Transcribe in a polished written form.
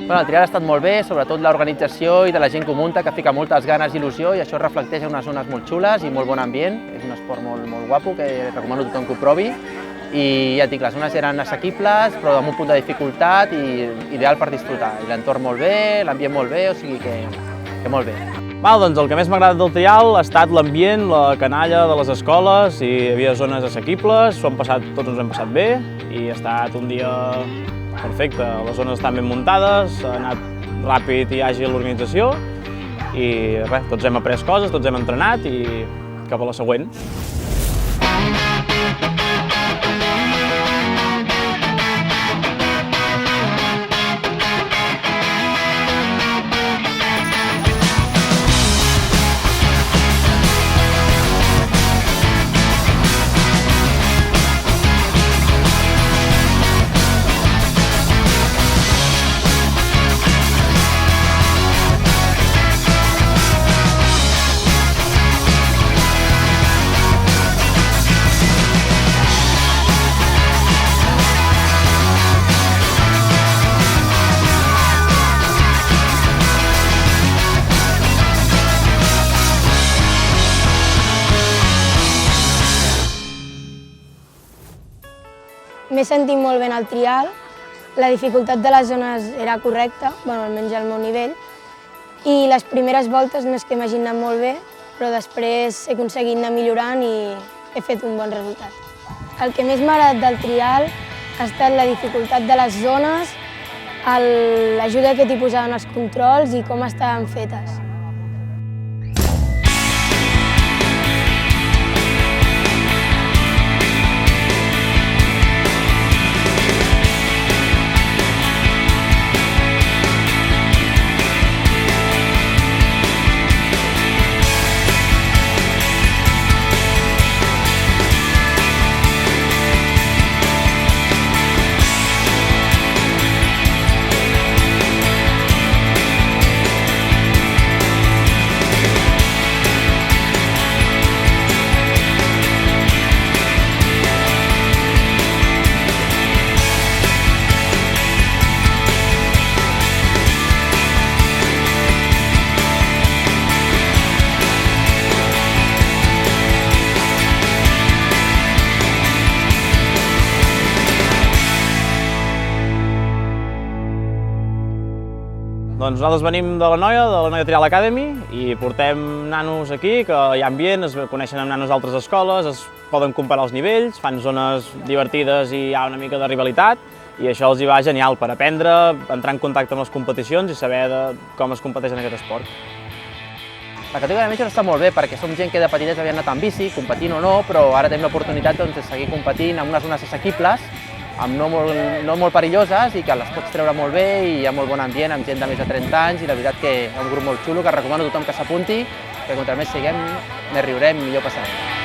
El trial ha estat molt bé, sobretot l'organització i de la gent que ho munta, que fica moltes ganes i il·lusió, i això es reflecteix en unes zones molt xules i molt bon ambient. És un esport molt guapo, que recomano a tothom que ho provi. I ja et dic, les zones eren assequibles, però amb un punt de dificultat i ideal per disfrutar. I l'entorn molt bé, l'ambient molt bé, o sigui que molt bé. Doncs el que més m'ha agradat del trial ha estat l'ambient, la canalla de les escoles, hi havia zones assequibles, tots ens ho hem passat bé i ha estat un dia perfecte. Les zones estan ben muntades, ha anat ràpid i àgil l'organització i res, tots hem après coses, tots hem entrenat i cap a la següent. M'he sentit molt bé en el trial, la dificultat de les zones era correcta, almenys al meu nivell, i les primeres voltes no és que m'hagin anat molt bé, però després he aconseguit anar millorant i he fet un bon resultat. El que més m'ha agradat del trial ha estat la dificultat de les zones, l'ajuda que t'hi posaven els controls i com estaven fetes. Nosaltres venim de la Noia Trial Academy, i portem nanos aquí, que hi ha ambient, es coneixen amb nanos d'altres escoles, es poden comparar els nivells, fan zones divertides i hi ha una mica de rivalitat, i això els hi va genial per aprendre, entrar en contacte amb les competicions i saber com es competeix en aquest esport. La categoria de Majors està molt bé perquè som gent que de petitets havia anat en bici, competint o no, però ara tenim l'oportunitat de seguir competint en unes zones assequibles, no molt perilloses i que les pots treure molt bé i hi ha molt bon ambient amb gent de més de 30 anys i la veritat que és un grup molt xulo que recomano a tothom que s'apunti, perquè contra més siguem, més riurem i millor passarem.